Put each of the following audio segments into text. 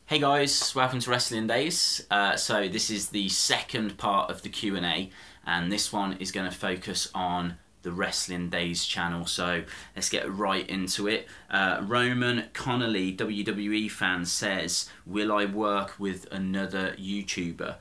Hey guys, welcome to Wrestling Daze. So this is the second part of the Q&A, and this one is going to focus on the Wrestling Daze channel. So let's get right into it. Roman Connolly, WWE fan, says, will I work with another YouTuber?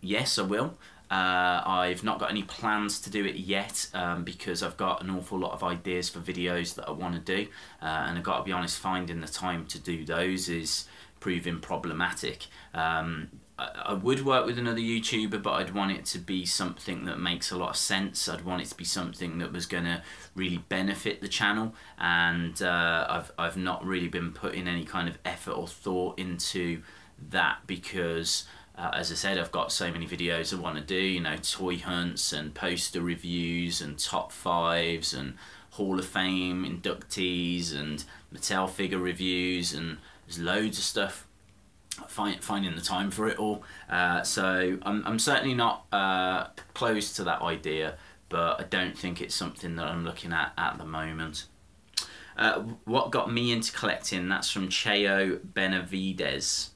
Yes, I will. I've not got any plans to do it yet because I've got an awful lot of ideas for videos that I want to do, and I've got to be honest, finding the time to do those is proving problematic. I would work with another YouTuber, but I'd want it to be something that makes a lot of sense. I'd want it to be something that was going to really benefit the channel, and I've not really been putting any kind of effort or thought into that because as I said, I've got so many videos I want to do, you know, toy hunts and poster reviews and top fives and Hall of Fame inductees and Mattel figure reviews, and there's loads of stuff. Finding the time for it all. So I'm certainly not close to that idea, but I don't think it's something that I'm looking at the moment. What got me into collecting? That's from Cheo Benavides.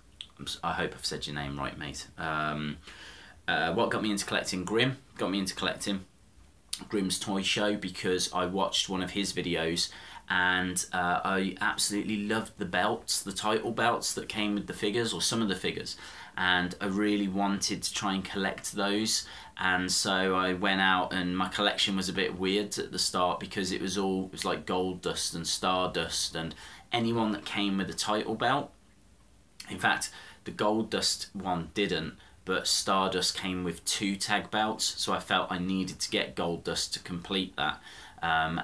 I hope I've said your name right, mate. What got me into collecting? Grimm got me into collecting Grimm's Toy Show because I watched one of his videos and I absolutely loved the belts, the title belts that came with the figures, or some of the figures, and I really wanted to try and collect those. And so I went out, and my collection was a bit weird at the start because it was like Gold Dust and Stardust and anyone that came with a title belt. In fact, the Gold Dust one didn't, but Stardust came with 2 tag belts, so I felt I needed to get Gold Dust to complete that. And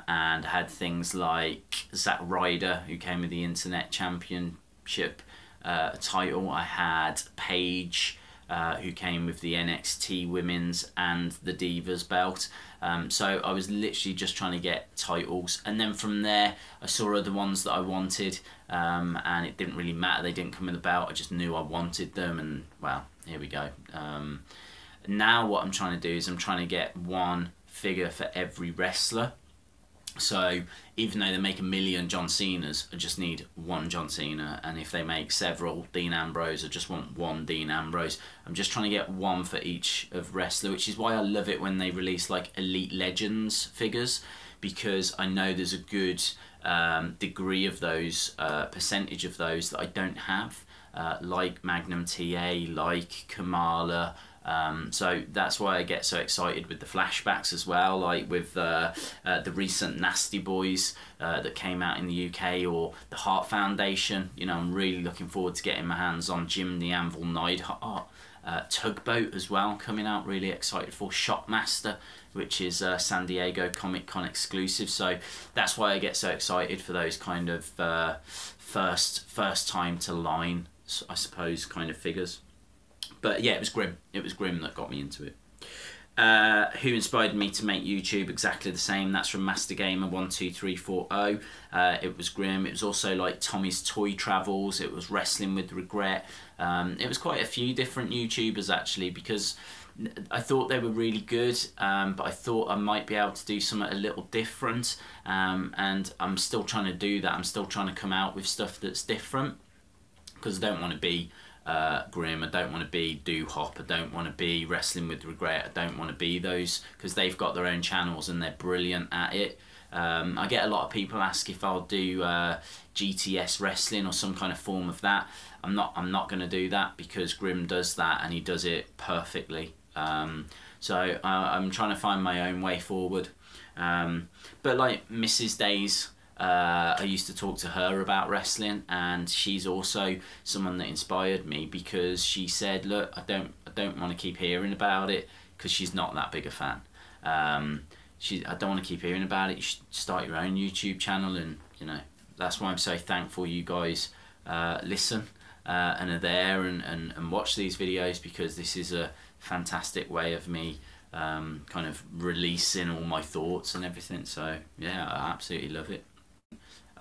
I had things like Zack Ryder, who came with the Internet Championship title. I had Paige, who came with the NXT Women's and the Divas belt. So I was literally just trying to get titles, and then from there I saw other ones that I wanted, and it didn't really matter, they didn't come with a belt, I just knew I wanted them, and well, here we go. Now what I'm trying to do is I'm trying to get one figure for every wrestler. So even though they make 1 million John Cenas, I just need one John Cena, and if they make several Dean Ambrose, I just want one Dean Ambrose. I'm just trying to get one for each of wrestler, which is why I love it when they release like Elite Legends figures, because I know there's a good degree of those, percentage of those that I don't have, like Magnum TA, like Kamala. So that's why I get so excited with the flashbacks as well, like with the recent Nasty Boys that came out in the UK, or the Heart Foundation. You know, I'm really looking forward to getting my hands on Jim the Anvil Neidhart. Tugboat as well coming out, really excited for. Shockmaster, which is San Diego Comic Con exclusive. So that's why I get so excited for those kind of first time to line, I suppose, kind of figures. But yeah, it was Grimm. It was Grimm that got me into it. Who inspired me to make YouTube? Exactly the same. That's from Master Gamer 12340. It was Grimm. It was also like Tommy's Toy Travels. It was Wrestling with Regret. It was quite a few different YouTubers actually, because I thought they were really good, but I thought I might be able to do something a little different, and I'm still trying to do that. I'm still trying to come out with stuff that's different, because I don't want to be Grimm, I don't want to be Hop, I don't want to be Wrestling with Regret, I don't want to be those, because they've got their own channels and they're brilliant at it. I get a lot of people ask if I'll do GTS wrestling or some kind of form of that. I'm not going to do that, because Grimm does that and he does it perfectly. So I'm trying to find my own way forward. But like Mrs. Daze, I used to talk to her about wrestling, and she's also someone that inspired me, because she said, look, I don't want to keep hearing about it, because she's not that big a fan. I don't want to keep hearing about it, you should start your own YouTube channel. And you know, that's why I'm so thankful you guys listen and are there and watch these videos, because this is a fantastic way of me kind of releasing all my thoughts and everything. So yeah, I absolutely love it.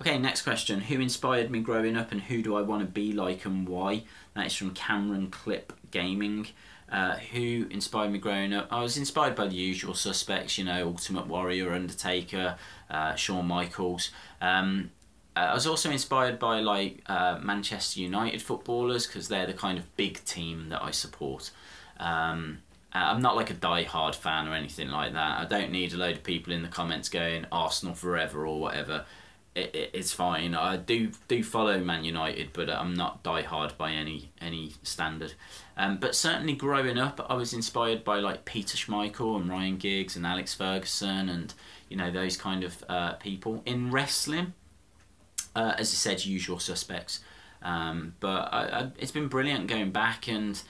Okay, next question. Who inspired me growing up, and who do I want to be like, and why? That is from Cameron Clip Gaming. Who inspired me growing up? I was inspired by the usual suspects, you know, Ultimate Warrior, Undertaker, Shawn Michaels. I was also inspired by like Manchester United footballers, because they're the kind of big team that I support. I'm not like a die-hard fan or anything like that. I don't need a load of people in the comments going Arsenal forever or whatever. It's fine. I do follow Man United, but I'm not die-hard by any standard. But certainly growing up, I was inspired by like Peter Schmeichel and Ryan Giggs and Alex Ferguson, and you know, those kind of people. In wrestling, as I said, usual suspects. But it's been brilliant going back and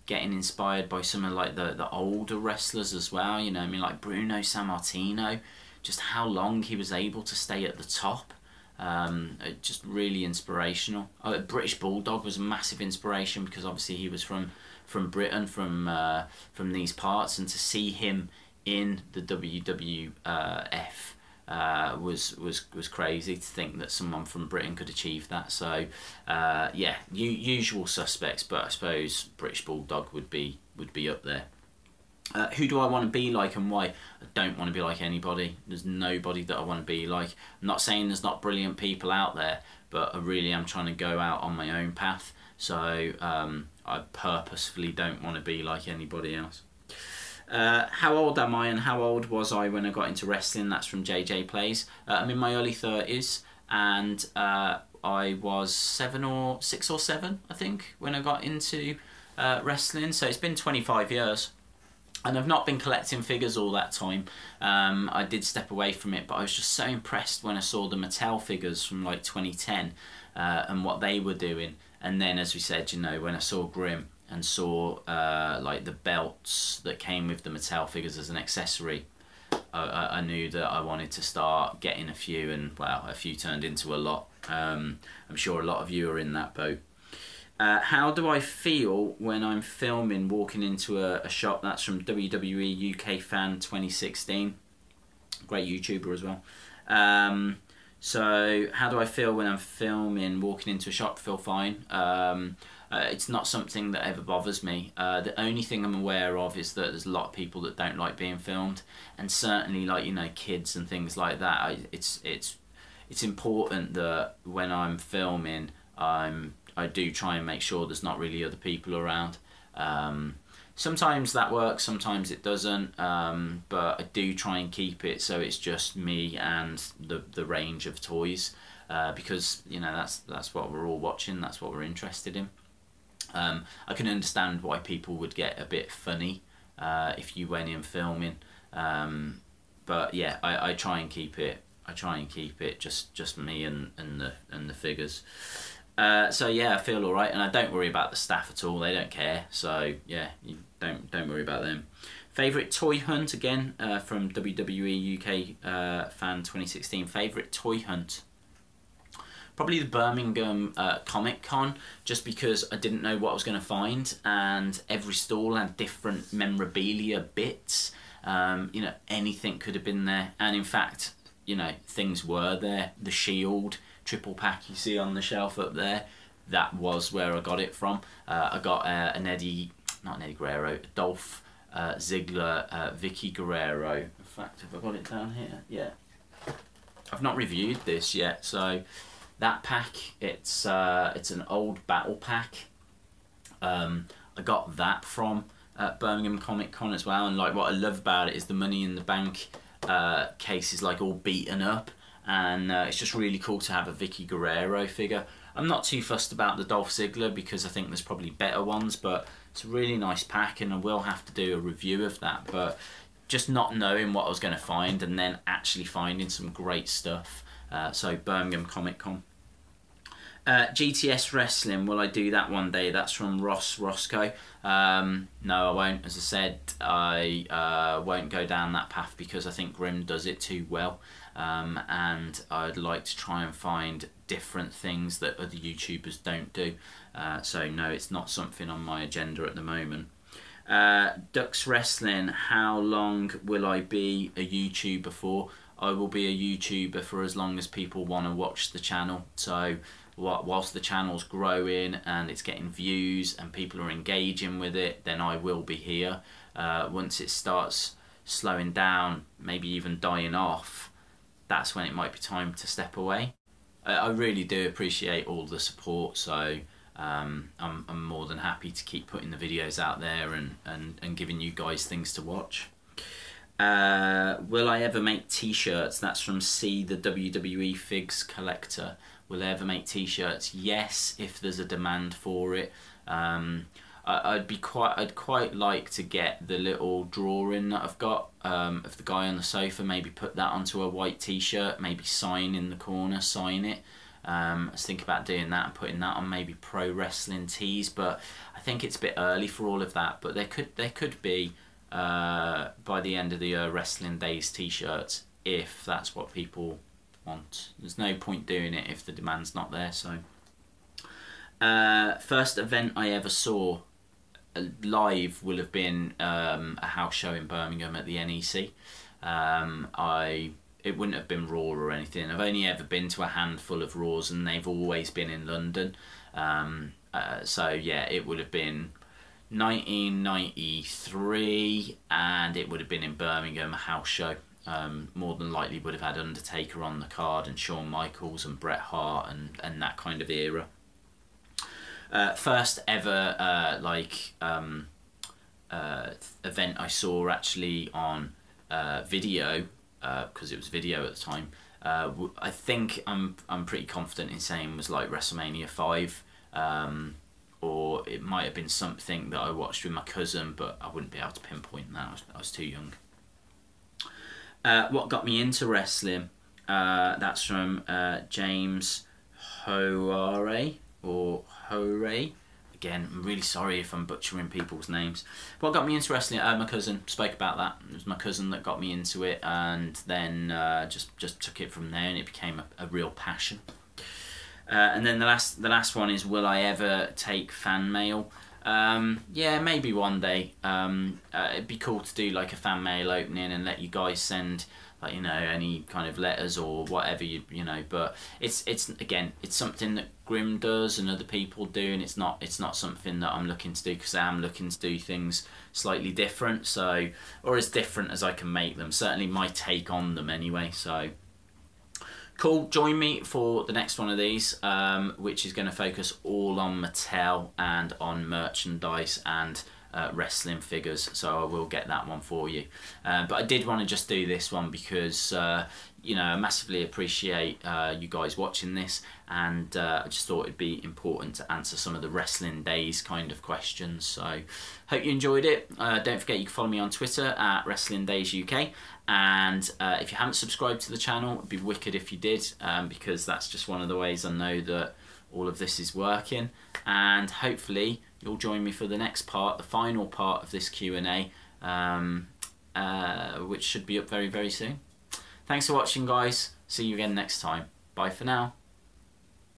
getting inspired by some of like the older wrestlers as well. You know, I mean, like Bruno Sammartino, just how long he was able to stay at the top. Just really inspirational. British Bulldog was a massive inspiration, because obviously he was from Britain, from these parts, and to see him in the WWF was crazy, to think that someone from Britain could achieve that. So yeah, usual suspects, but I suppose British Bulldog would be up there. Who do I want to be like and why? I don't want to be like anybody. There's nobody that I want to be like. I'm not saying there's not brilliant people out there, but I really am trying to go out on my own path. So I purposefully don't want to be like anybody else. How old am I and how old was I when I got into wrestling? That's from JJ Plays. I'm in my early 30s, and I was 6 or 7, I think, when I got into wrestling. So it's been 25 years. And I've not been collecting figures all that time. I did step away from it, but I was just so impressed when I saw the Mattel figures from like 2010 and what they were doing. And then, as we said, you know, when I saw Grimm and saw like the belts that came with the Mattel figures as an accessory, I knew that I wanted to start getting a few, and wow, a few turned into a lot. I'm sure a lot of you are in that boat. How do I feel when I'm filming walking into a shop? That's from WWE UK Fan 2016. Great YouTuber as well. So how do I feel when I'm filming walking into a shop? Feel fine. It's not something that ever bothers me. The only thing I'm aware of is that there's a lot of people that don't like being filmed, and certainly, like, you know, kids and things like that. It's important that when I'm filming, I do try and make sure there's not really other people around. Sometimes that works, sometimes it doesn't, but I do try and keep it so it's just me and the range of toys, because, you know, that's what we're all watching, that's what we're interested in. I can understand why people would get a bit funny if you went in filming, but yeah, I try and keep it. Just me and the figures. So yeah, I feel all right, and I don't worry about the staff at all. They don't care. So yeah, you don't worry about them. Favorite toy hunt, again, from WWE UK Fan 2016. Favorite toy hunt, probably the Birmingham Comic Con, just because I didn't know what I was going to find, and every stall had different memorabilia bits. You know, anything could have been there, and in fact, you know, things were there. The Shield triple pack you see on the shelf up there, that was where I got it from. I got not an Eddie Guerrero, Dolph Ziggler, Vicky Guerrero. In fact, have I got it down here? Yeah. I've not reviewed this yet, so that pack, it's an old battle pack. I got that from Birmingham Comic Con as well, and like what I love about it is the Money in the Bank case is like all beaten up, and it's just really cool to have a Vicky Guerrero figure. I'm not too fussed about the Dolph Ziggler because I think there's probably better ones, but it's a really nice pack, and I will have to do a review of that. But just not knowing what I was going to find and then actually finding some great stuff. So Birmingham Comic Con. GTS Wrestling, will I do that one day? That's from Ross Roscoe. No, I won't. As I said, I won't go down that path because I think Grimm does it too well, and I'd like to try and find different things that other YouTubers don't do. So no, it's not something on my agenda at the moment. Ducks Wrestling, how long will I be a YouTuber for? I will be a YouTuber for as long as people want to watch the channel. So whilst the channel's growing and it's getting views and people are engaging with it, then I will be here. Once it starts slowing down, maybe even dying off, that's when it might be time to step away. I really do appreciate all the support, so I'm more than happy to keep putting the videos out there and giving you guys things to watch. Will I ever make t-shirts? That's from C, the WWE Figs Collector. Will I ever make t-shirts? Yes, if there's a demand for it. I'd quite like to get the little drawing that I've got of the guy on the sofa, maybe put that onto a white t-shirt, maybe sign in the corner, sign it. I was thinking about doing that and putting that on maybe pro wrestling tees, but I think it's a bit early for all of that. But there could be by the end of the year Wrestling Daze t-shirts, if that's what people want. There's no point doing it if the demand's not there. So first event I ever saw live will have been a house show in Birmingham at the NEC. It wouldn't have been Raw or anything. I've only ever been to a handful of Raws, and they've always been in London. So yeah, it would have been 1993, and it would have been in Birmingham, a house show. More than likely would have had Undertaker on the card, and Shawn Michaels and Bret Hart and that kind of era. First ever event I saw actually on video, because it was video at the time. I think I'm pretty confident in saying was like WrestleMania 5, or it might have been something that I watched with my cousin, but I wouldn't be able to pinpoint that. I was too young. What got me into wrestling? That's from James Hoare or Hooray. Again, I'm really sorry if I'm butchering people's names. What got me into wrestling? My cousin spoke about that. It was my cousin that got me into it, and then just took it from there, and it became a real passion. And then the last one is, will I ever take fan mail? Yeah, maybe one day. It'd be cool to do like a fan mail opening and let you guys send, like, you know, any kind of letters or whatever you know. But it's again, it's something that Grim does and other people do, and it's not something that I'm looking to do, because I am looking to do things slightly different, so, or as different as I can make them. Certainly my take on them anyway. So cool. Join me for the next one of these, which is going to focus all on Mattel and on merchandise and wrestling figures, so I will get that one for you. But I did want to just do this one because you know, I massively appreciate you guys watching this, and I just thought it'd be important to answer some of the Wrestling Daze kind of questions. So hope you enjoyed it. Don't forget you can follow me on Twitter at Wrestling Daze UK, and if you haven't subscribed to the channel, it'd be wicked if you did, because that's just one of the ways I know that all of this is working. And hopefully you'll join me for the next part, the final part of this Q&A, which should be up very, very soon. Thanks for watching, guys. See you again next time. Bye for now.